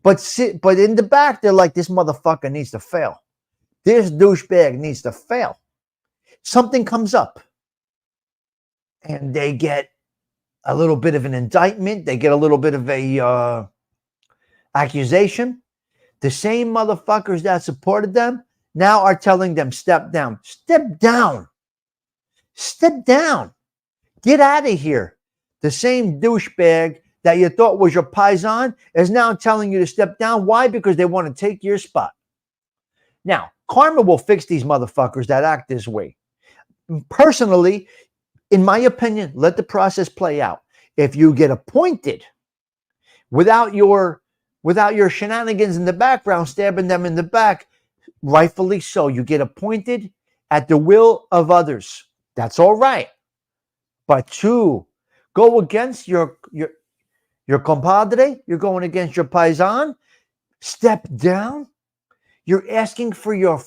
But in the back, they're like, this motherfucker needs to fail. This douchebag needs to fail. Something comes up. And they get a little bit of an indictment. They get a little bit of a accusation. The same motherfuckers that supported them now are telling them, step down. Step down. Step down. Get out of here. The same douchebag that you thought was your paisan is now telling you to step down. Why? Because they want to take your spot. Now, karma will fix these motherfuckers that act this way. Personally, in my opinion, let the process play out. If you get appointed without your shenanigans in the background, stabbing them in the back, rightfully so. You get appointed at the will of others. That's all right. But to go against your compadre, you're going against your paisan, step down. You're asking for your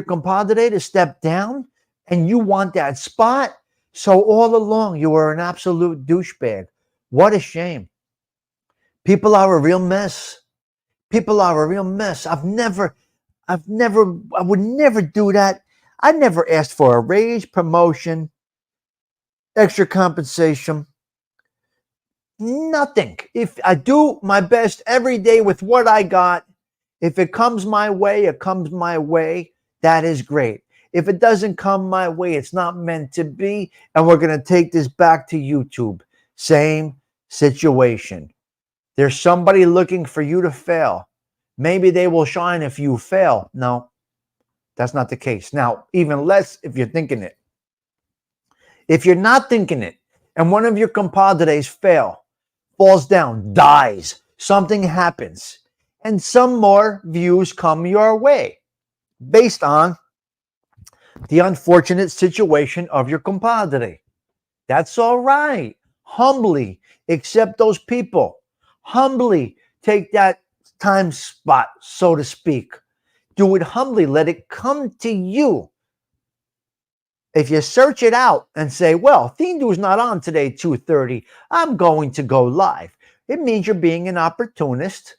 compadre to step down, and you want that spot. So all along you were an absolute douchebag. What a shame. People are a real mess. I would never do that. I never asked for a raise, promotion, extra compensation, nothing. If I do my best every day with what I got, if it comes my way, it comes my way. That is great. If it doesn't come my way, it's not meant to be. And we're going to take this back to YouTube. Same situation. There's somebody looking for you to fail. Maybe they will shine if you fail. No, that's not the case. Now, even less if you're thinking it. If you're not thinking it, and one of your compadres falls down, dies, something happens, and some more views come your way based on the unfortunate situation of your compadre. That's all right. Humbly accept those people. Humbly take that time spot, so to speak. Do it humbly. Let it come to you. If you search it out and say, well, Thindu's not on today, 2:30, I'm going to go live. It means you're being an opportunist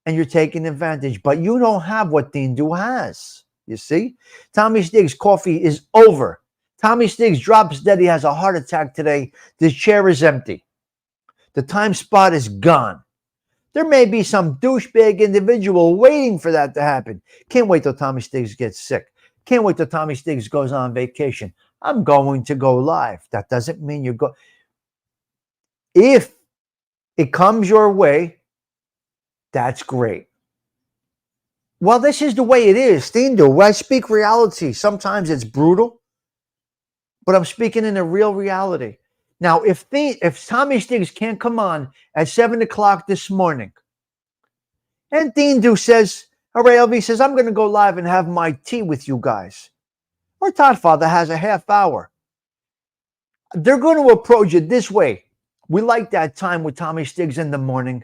and you're taking advantage, but you don't have what Thindu has. You see? Tommy Stigs' Kawfee is over. Tommy Stigs drops dead. He has a heart attack today. This chair is empty. The time spot is gone. There may be some douchebag individual waiting for that to happen. Can't wait till Tommy Stigs gets sick. Can't wait till Tommy Stigs goes on vacation. I'm going to go live. That doesn't mean you go. If it comes your way, that's great. Well, this is the way it is, Steendo. I speak reality. Sometimes it's brutal, but I'm speaking in a real reality. Now, if Tommy Stigs can't come on at 7 o'clock this morning, and Thindu says, all right, LV says, I'm going to go live and have my tea with you guys. Or Toddfather has a half hour. They're going to approach it this way. We like that time with Tommy Stigs in the morning.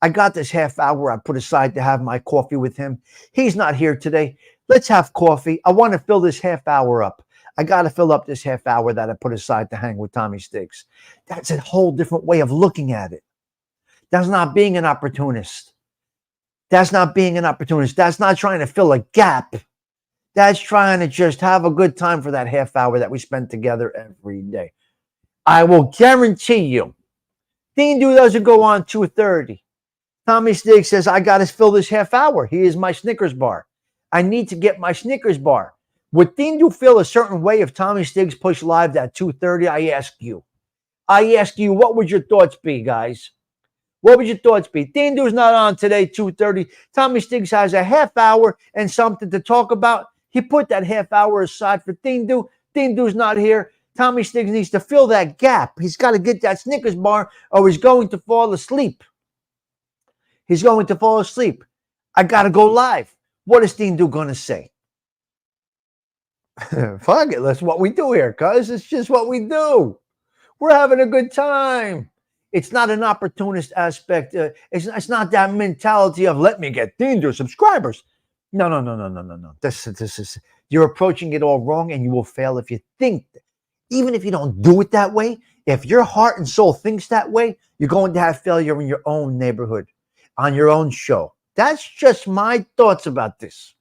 I got this half hour I put aside to have my coffee with him. He's not here today. Let's have coffee. I want to fill this half hour up. I got to fill up this half hour that I put aside to hang with Tommy Stigs. That's a whole different way of looking at it. That's not being an opportunist. That's not being an opportunist. That's not trying to fill a gap. That's trying to just have a good time for that half hour that we spend together every day. I will guarantee you, Thindu doesn't go on 2:30. Tommy Stiggs says, I got to fill this half hour. He is my Snickers bar. I need to get my Snickers bar. Would Thindu feel a certain way if Tommy Stiggs pushed live at 2:30? I ask you. What would your thoughts be, guys? What would your thoughts be? Thindu's not on today, 2:30. Tommy Stiggs has a half hour and something to talk about. He put that half hour aside for Thindu. Thindu's not here. Tommy Stiggs needs to fill that gap. He's got to get that Snickers bar or he's going to fall asleep. He's going to fall asleep. I got to go live. What is Thindu going to say? Fuck it. That's what we do here, cuz. It's just what we do. We're having a good time. It's not an opportunist aspect. It's not that mentality of let me get Thindu subscribers. No. This is you're approaching it all wrong, and you will fail if you think. Even if you don't do it that way, if your heart and soul thinks that way, you're going to have failure in your own neighborhood, on your own show. That's just my thoughts about this.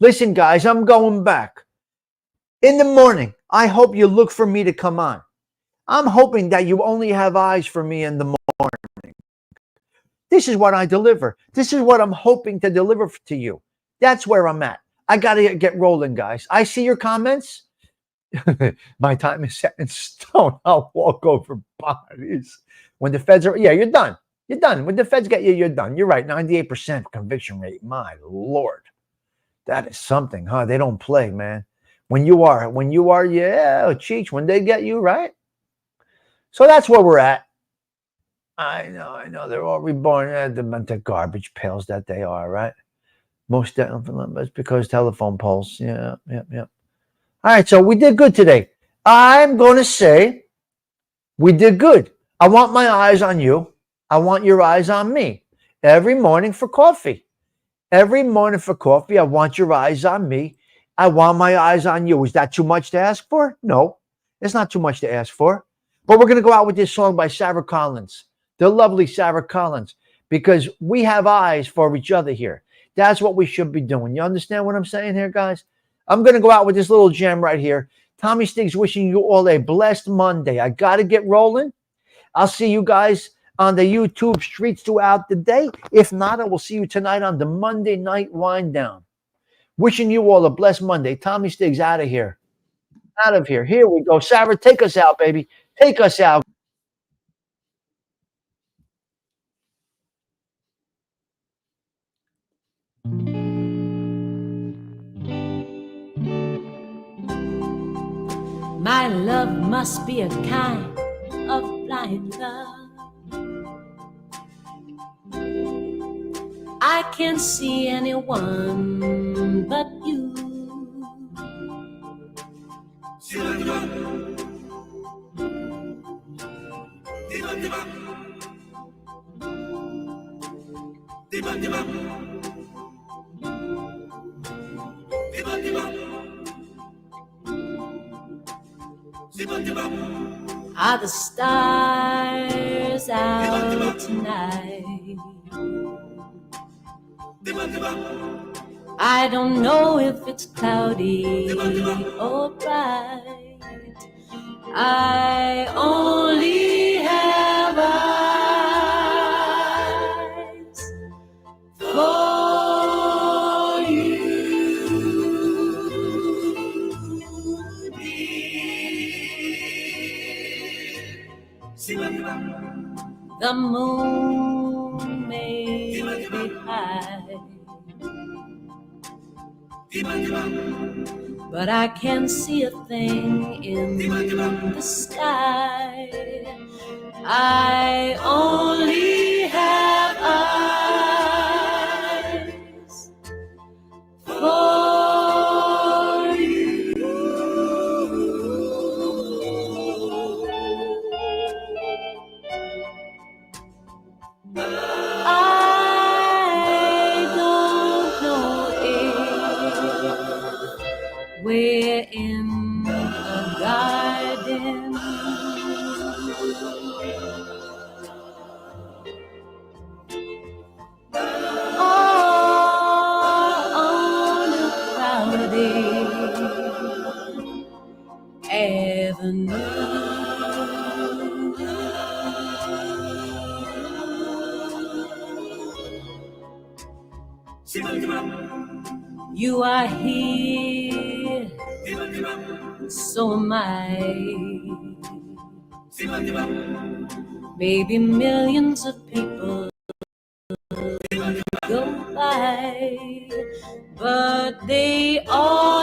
Listen, guys, I'm going back. In the morning, I hope you look for me to come on. I'm hoping that you only have eyes for me in the morning. This is what I deliver. This is what I'm hoping to deliver to you. That's where I'm at. I got to get rolling, guys. I see your comments. My time is set in stone. I'll walk over bodies. When the feds are, you're done. You're done. When the feds get you, you're done. You're right. 98% conviction rate. My Lord. That is something, huh? They don't play, man. When you are, Cheech, when they get you, right? So that's where we're at. I know. They're all reborn. The garbage pails that they are, right? Most definitely. It's because telephone poles. Yeah. All right, so we did good today. I'm going to say we did good. I want my eyes on you. I want your eyes on me. Every morning for coffee. I want your eyes on me. I want my eyes on you. Is that too much to ask for? No, it's not too much to ask for. But we're going to go out with this song by Sarah Collins, the lovely Sarah Collins, because we have eyes for each other here. That's what we should be doing. You understand what I'm saying here, guys? I'm going to go out with this little gem right here. Tommy Stiggs wishing you all a blessed Monday. I got to get rolling. I'll see you guys on the YouTube streets throughout the day. If not, I will see you tonight on the Monday night wind down. Wishing you all a blessed Monday. Tommy Stiggs out of here. Here we go. Sarah, take us out, baby. Take us out. My love must be a kind of blind love. I can't see anyone but you. Are the stars out tonight? I don't know if it's cloudy or bright. I only have eyes for you. The moon may be high, but I can't see a thing in the sky. I only have eyes for you. I don't know if we're in a garden on a cloudy avenue. You are here, so am I. Maybe millions of people go by, but they all